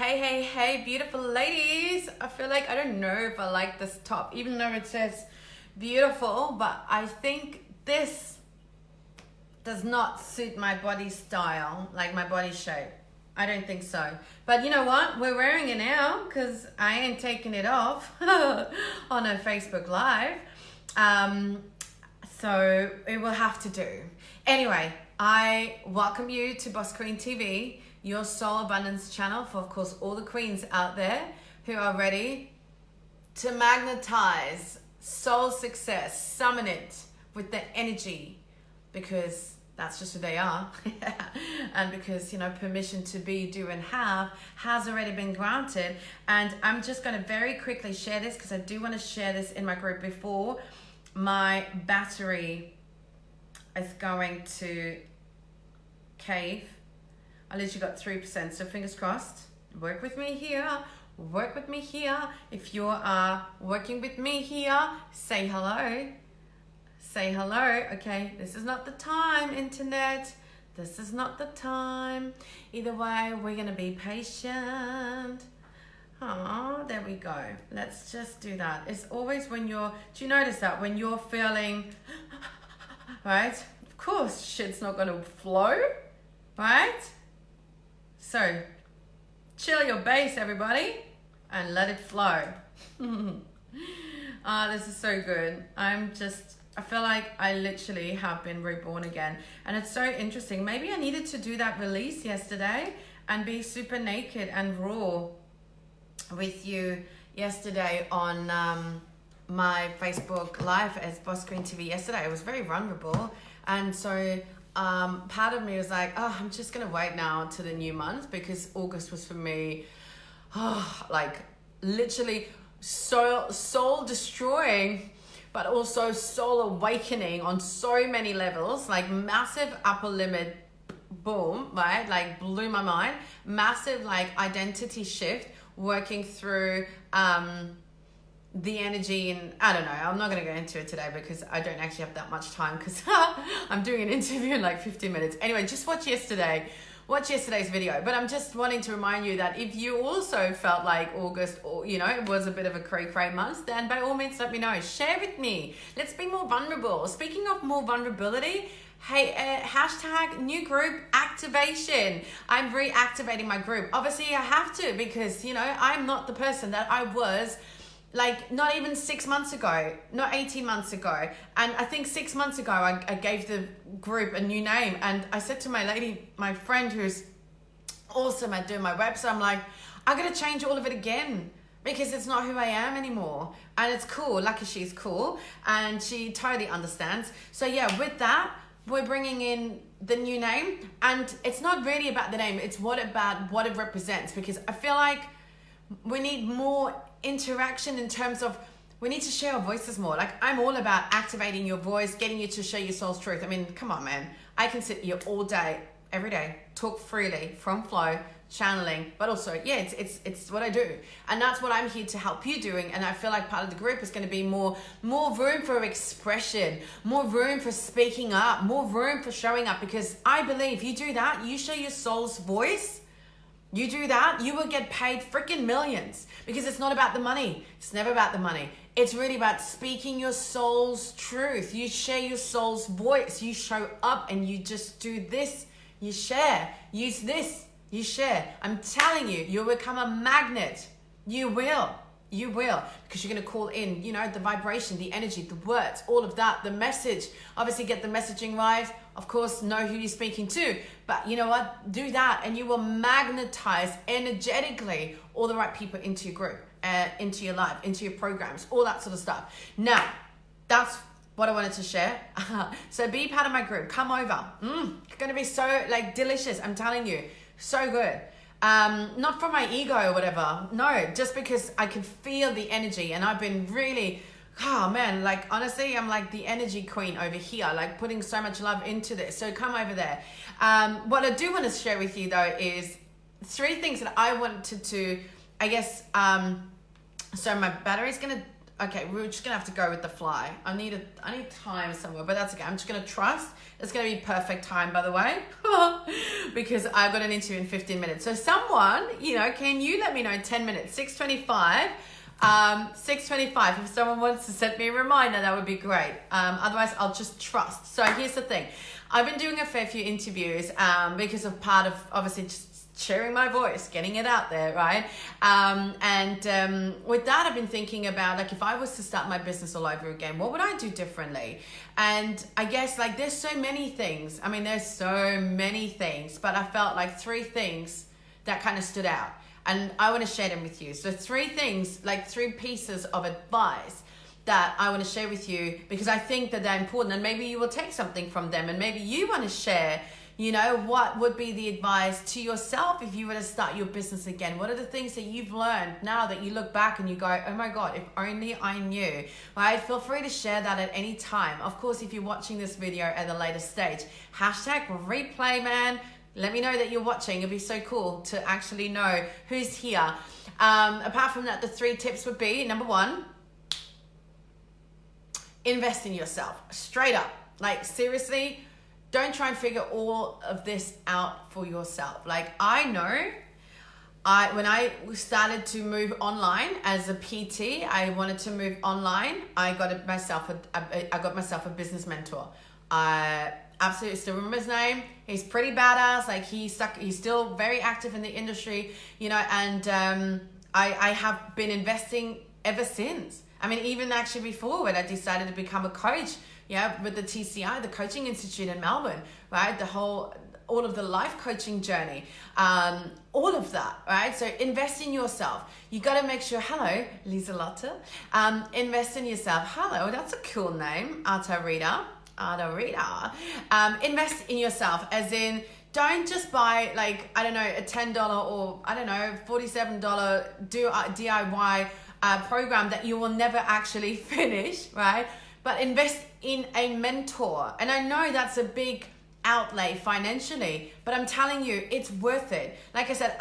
Hey, beautiful ladies. I feel like I don't know if I like this top, even though it says beautiful, but I think this does not suit my body style, like my body shape. I don't think so. But you know what? We're wearing it now because I ain't taking it off on a Facebook Live. So it will have to do. Anyway, I welcome you to Boss Queen TV, your soul abundance channel for, of course, all the queens out there who are ready to magnetize soul success, summon it with the energy, because that's just who they are. And because, you know, permission to be, do, and have has already been granted. And I'm just going to very quickly share this because I do want to share this in my group before my battery is going to cave. I literally got 3%, so fingers crossed. Work with me here. Work with me here. If you are working with me here, say hello. Say hello. Okay, this is not the time, internet. This is not the time. Either way, we're going to be patient. Oh, there we go. Let's just do that. It's always when you're, do you notice that? When you're feeling, right? Of course, shit's not going to flow, right? So, chill your base, everybody, and let it flow. This is so good. I feel like I literally have been reborn again. And it's so interesting. Maybe I needed to do that release yesterday and be super naked and raw with you yesterday on my Facebook Live as Boss Queen TV yesterday. I was very vulnerable. And so part of me was like, oh, I'm just going to wait now to the new month, because August was for me, like literally soul destroying, but also soul awakening on so many levels, like massive upper limit, boom, right? Like blew my mind. Massive like identity shift, working through the energy, and I don't know, I'm not going to go into it today because I don't actually have that much time, because I'm doing an interview in like 15 minutes. Anyway, just watch yesterday's video. But I'm just wanting to remind you that if you also felt like August, or you know, it was a bit of a cray month, then by all means let me know. Share with me. Let's be more vulnerable. Speaking of more vulnerability, hey, hashtag new group activation. I'm reactivating my group. Obviously I have to, because you know, I'm not the person that I was like not even 6 months ago, not 18 months ago. And I think 6 months ago, I gave the group a new name. And I said to my friend who's awesome at doing my website, I'm like, I got to change all of it again, because it's not who I am anymore. And it's cool. Lucky she's cool. And she totally understands. So yeah, with that, we're bringing in the new name. And it's not really about the name. It's about what it represents. Because I feel like we need more interaction in terms of, we need to share our voices more. Like, I'm all about activating your voice, getting you to share your soul's truth. I mean, come on, man. I can sit here all day, every day, talk freely from flow, channeling, but also, yeah, it's what I do. And that's what I'm here to help you doing. And I feel like part of the group is going to be more room for expression, more room for speaking up, more room for showing up, because I believe you do that, you share your soul's voice, you do that, you will get paid freaking millions, because it's not about the money. It's never about the money. It's really about speaking your soul's truth. You share your soul's voice. You show up and you just do this. You share. Use this. You share. I'm telling you, you'll become a magnet. You will. You will. Because you're going to call in, you know, the vibration, the energy, the words, all of that, the message. Obviously get the messaging right. Of course, know who you're speaking to. But you know what? Do that and you will magnetize energetically all the right people into your group, into your life, into your programs, all that sort of stuff. Now, that's what I wanted to share. So be part of my group. Come over. It's going to be so like delicious. I'm telling you. So good. Not for my ego or whatever. No, just because I can feel the energy, and I've been really, oh man, like honestly, I'm like the energy queen over here, like putting so much love into this. So come over there. What I do want to share with you though is 3 things that I wanted to, I guess, so my battery's gonna okay, we're just gonna have to go with the fly. I need time somewhere, but that's okay. I'm just gonna trust. It's gonna be perfect time, by the way, because I've got an interview in 15 minutes. So someone, can you let me know 10 minutes, 6:25. 6:25. If someone wants to send me a reminder, that would be great. Otherwise, I'll just trust. So here's the thing. I've been doing a fair few interviews because of part of obviously just sharing my voice, getting it out there, right? With that, I've been thinking about, like, if I was to start my business all over again, what would I do differently? And I guess, like, there's so many things. I mean, there's so many things, but I felt like 3 things that kind of stood out. And I want to share them with you. So 3 things, like 3 pieces of advice that I want to share with you, because I think that they're important, and maybe you will take something from them, and maybe you want to share, what would be the advice to yourself if you were to start your business again? What are the things that you've learned now that you look back and you go, oh my God, if only I knew, right? Feel free to share that at any time. Of course, if you're watching this video at a later stage, #replay, man. Let me know that you're watching. It'd be so cool to actually know who's here. Apart from that, the 3 tips would be, number 1, invest in yourself. Straight up. Like, seriously, don't try and figure all of this out for yourself. Like, I know when I started to move online as a PT, I wanted to move online. I got myself a business mentor. I absolutely still remember his name. He's pretty badass. Like, he's still very active in the industry, and I have been investing ever since. I mean, even actually before, when I decided to become a coach, with the TCI, the Coaching Institute in Melbourne, right? All of the life coaching journey, all of that, right? So invest in yourself. You got to make sure, hello, Lisa Lotta, invest in yourself. Hello, that's a cool name, Arta Rita. Invest in yourself, as in, don't just buy, like, I don't know, a $10 or, I don't know, $47 DIY program that you will never actually finish, right? But invest in a mentor. And I know that's a big outlay financially, but I'm telling you, it's worth it. Like I said,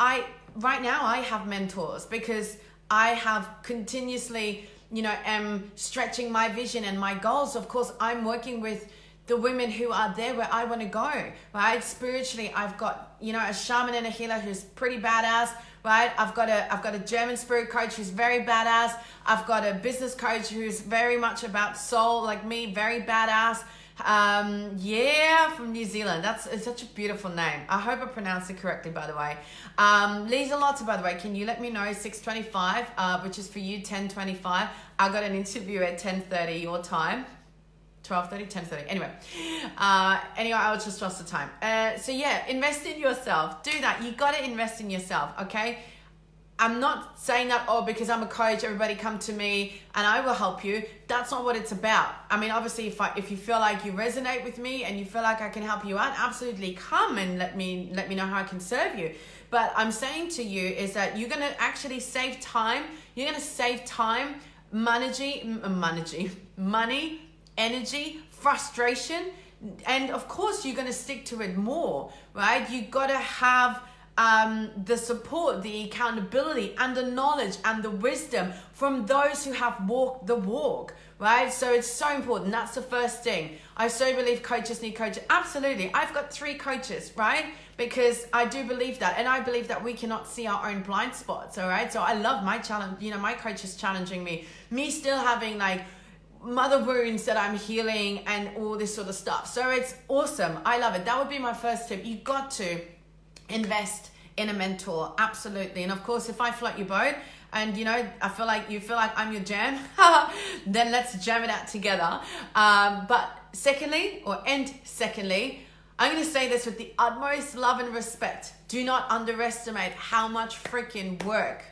right now I have mentors because I have continuously, am stretching my vision and my goals. Of course, I'm working with the women who are there where I want to go, right? Spiritually, I've got, a shaman and a healer who's pretty badass, right? I've got a German spirit coach who's very badass. I've got a business coach who's very much about soul, like me, very badass. From New Zealand. It's such a beautiful name. I hope I pronounced it correctly, by the way. Lisa Lotta, by the way, can you let me know 6:25, which is for you 10:25. I got an interview at 10:30 your time. 12:30, 10:30. Anyway, I will just trust the time. Invest in yourself. Do that. You got to invest in yourself, okay? I'm not saying that, because I'm a coach, everybody come to me and I will help you. That's not what it's about. I mean, obviously, if you feel like you resonate with me and you feel like I can help you out, absolutely come and let me know how I can serve you. But I'm saying to you is that you're going to actually save time. You're going to save time, money, energy, frustration, and of course you're going to stick to it more, right? You got to have the support, the accountability, and the knowledge and the wisdom from those who have walked the walk, right? So it's so important. That's the first thing. I so believe coaches need coaches. Absolutely. I've got 3 coaches, right? Because I do believe that. And I believe that we cannot see our own blind spots, all right? So I love my challenge. My coach is challenging me still having like mother wounds that I'm healing and all this sort of stuff. So it's awesome. I love it. That would be my first tip. You got to invest in a mentor. Absolutely. And of course, if I float your boat and I feel like you feel like I'm your jam, then let's jam it out together. But secondly, I'm going to say this with the utmost love and respect. Do not underestimate how much freaking work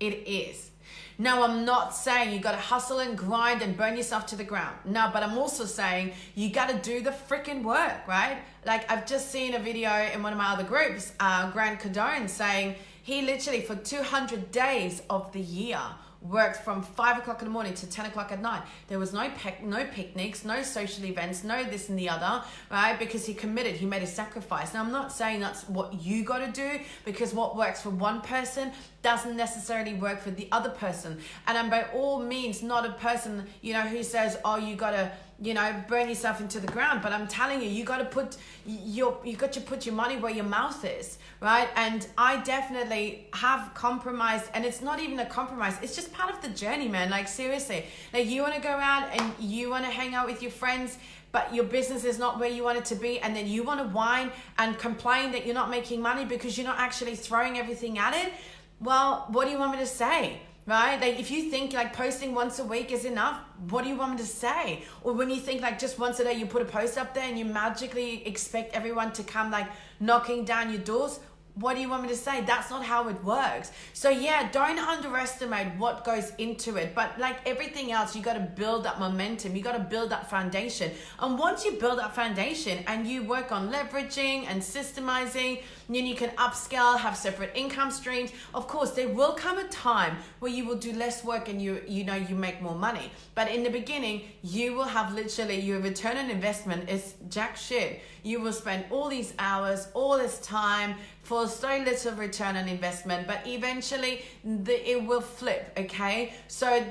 it is. Now, I'm not saying you got to hustle and grind and burn yourself to the ground. No, but I'm also saying you got to do the freaking work, right? Like, I've just seen a video in one of my other groups, Grant Cardone, saying he literally for 200 days of the year worked from 5 o'clock in the morning to 10 o'clock at night. There was no picnics, no social events, no this and the other, right? Because he committed, he made a sacrifice. Now, I'm not saying that's what you got to do, because what works for one person doesn't necessarily work for the other person. And I'm by all means not a person, who says, oh, you got to, burn yourself into the ground. But I'm telling you, you got to put your money where your mouth is, right? And I definitely have compromised, and it's not even a compromise. It's just part of the journey, man. Like, seriously, like, you want to go out and you want to hang out with your friends, but your business is not where you want it to be, and then you want to whine and complain that you're not making money because you're not actually throwing everything at it. Well, what do you want me to say? Right? Like, if you think like posting once a week is enough, what do you want me to say? Or when you think like just once a day you put a post up there and you magically expect everyone to come like knocking down your doors, what do you want me to say? That's not how it works. So yeah, don't underestimate what goes into it. But like everything else, you got to build that momentum. You got to build that foundation. And once you build that foundation and you work on leveraging and systemizing, then you can upscale, have separate income streams. Of course, there will come a time where you will do less work and you make more money. But in the beginning, you will have literally your return on investment is jack shit. You will spend all these hours, all this time for so little return on investment, but eventually it will flip, okay? So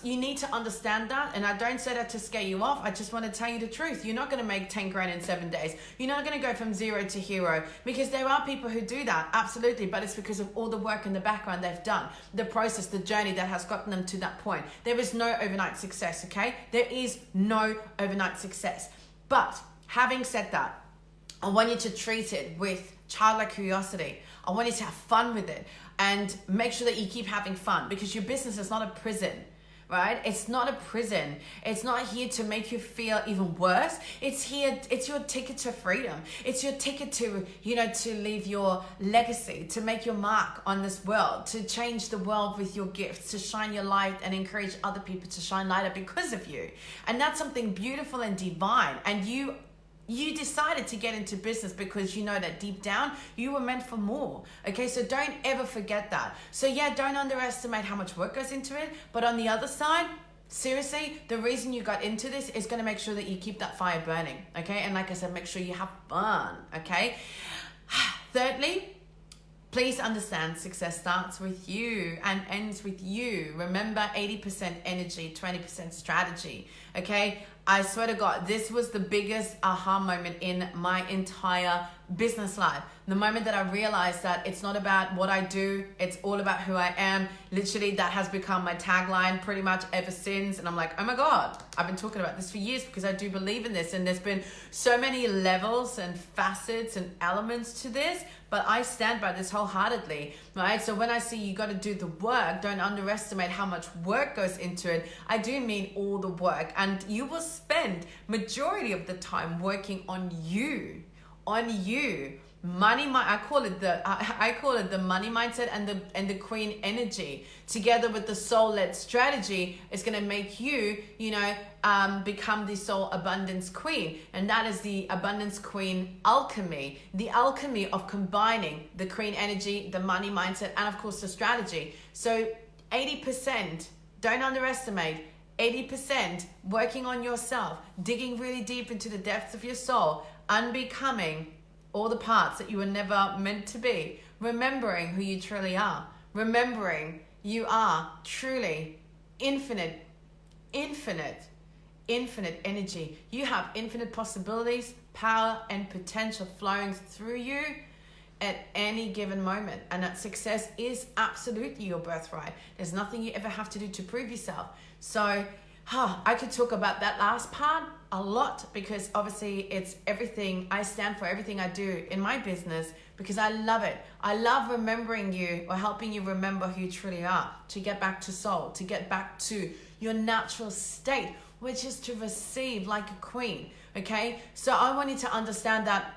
you need to understand that, and I don't say that to scare you off. I just want to tell you the truth. You're not going to make 10 grand in 7 days. You're not going to go from zero to hero, because there are people who do that, absolutely, but it's because of all the work in the background they've done, the process, the journey that has gotten them to that point. There is no overnight success, okay? There is no overnight success. But having said that, I want you to treat it with childlike curiosity. I want you to have fun with it and make sure that you keep having fun, because your business is not a prison, right? It's not a prison. It's not here to make you feel even worse. It's your ticket to freedom. It's your ticket to, to leave your legacy, to make your mark on this world, to change the world with your gifts, to shine your light and encourage other people to shine lighter because of you. And that's something beautiful and divine. And you decided to get into business because you know that deep down you were meant for more. Okay, so don't ever forget that. So yeah, don't underestimate how much work goes into it. But on the other side, seriously, the reason you got into this is going to make sure that you keep that fire burning. Okay, and like I said, make sure you have fun. Okay. Thirdly, please understand success starts with you and ends with you. Remember, 80% energy, 20% strategy. Okay, I swear to God, this was the biggest aha moment in my entire business life. The moment that I realized that it's not about what I do, it's all about who I am. Literally, that has become my tagline pretty much ever since. And I'm like, oh my God, I've been talking about this for years because I do believe in this. And there's been so many levels and facets and elements to this, but I stand by this wholeheartedly, right? So when I say you got to do the work, don't underestimate how much work goes into it. I do mean all the work, and you will spend majority of the time working on you. I call it the money mindset and the queen energy together with the soul-led strategy is going to make you become the soul abundance queen. And that is the abundance queen alchemy, the alchemy of combining the queen energy, the money mindset, and of course the strategy. So 80%, don't underestimate, 80% working on yourself, digging really deep into the depths of your soul, unbecoming all the parts that you were never meant to be, remembering who you truly are, remembering you are truly infinite energy. You have infinite possibilities, power, and potential flowing through you at any given moment. And that success is absolutely your birthright. There's nothing you ever have to do to prove yourself. So I could talk about that last part a lot, because obviously it's everything. I stand for everything I do in my business because I love it. I love remembering you, or helping you remember who you truly are, to get back to soul, to get back to your natural state, which is to receive like a queen. Okay, so I want you to understand that,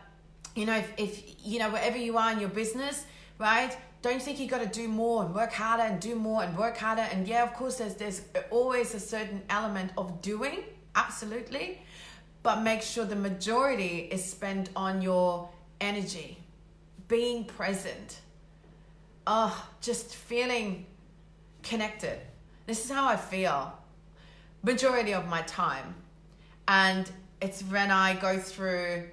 if wherever you are in your business, right, don't think you got to do more and work harder and do more and work harder. And yeah, of course, there's always a certain element of doing, absolutely, but make sure the majority is spent on your energy, being present, just feeling connected, This is how I feel majority of my time. And it's when I go through,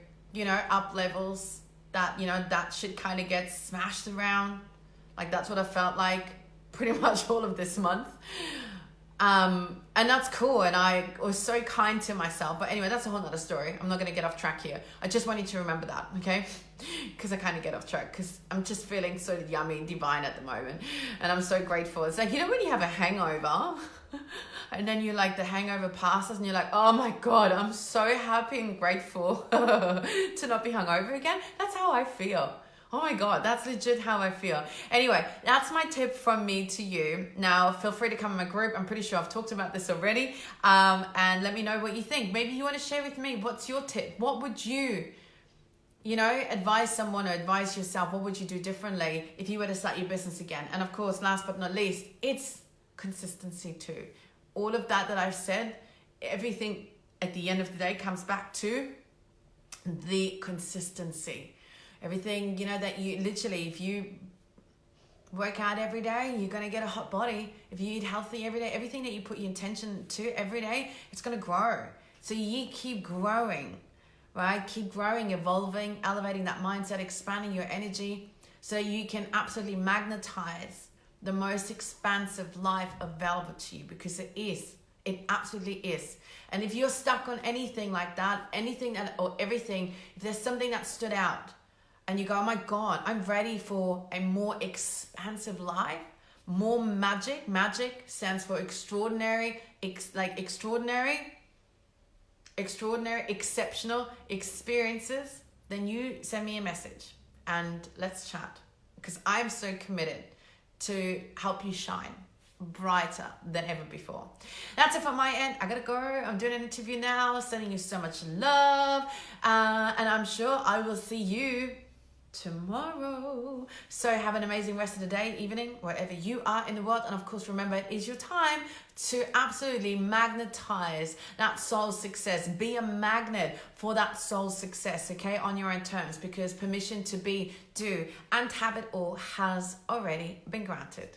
up levels that, that shit kind of gets smashed around. Like, that's what I felt like pretty much all of this month. And that's cool. And I was so kind to myself. But anyway, that's a whole nother story. I'm not going to get off track here. I just want you to remember that, okay? Because I kind of get off track because I'm just feeling so yummy and divine at the moment. And I'm so grateful. It's like, when you have a hangover and then you like the hangover passes and you're like, oh my God, I'm so happy and grateful to not be hungover again. That's how I feel. Oh my God, that's legit how I feel. Anyway, that's my tip from me to you. Now, feel free to come in my group. I'm pretty sure I've talked about this already. And let me know what you think. Maybe you want to share with me. What's your tip? What would you, advise someone or advise yourself? What would you do differently if you were to start your business again? And of course, last but not least, it's consistency too. All of that I've said, everything at the end of the day comes back to the consistency. Everything, that you literally, if you work out every day, you're going to get a hot body. If you eat healthy every day, everything that you put your intention to every day, it's going to grow. So you keep growing, right? Keep growing, evolving, elevating that mindset, expanding your energy so you can absolutely magnetize the most expansive life available to you, because it absolutely is. And if you're stuck on anything like that, or everything, if there's something that stood out, and you go, oh my God, I'm ready for a more expansive life, more magic. Magic stands for extraordinary, extraordinary, exceptional experiences. Then you send me a message and let's chat, because I'm so committed to help you shine brighter than ever before. That's it from my end. I gotta go. I'm doing an interview now, sending you so much love, and I'm sure I will see you tomorrow. So have an amazing rest of the day, evening, wherever you are in the world. And of course, remember, it is your time to absolutely magnetize that soul success. Be a magnet for that soul success, okay, on your own terms, because permission to be, do, and have it all has already been granted.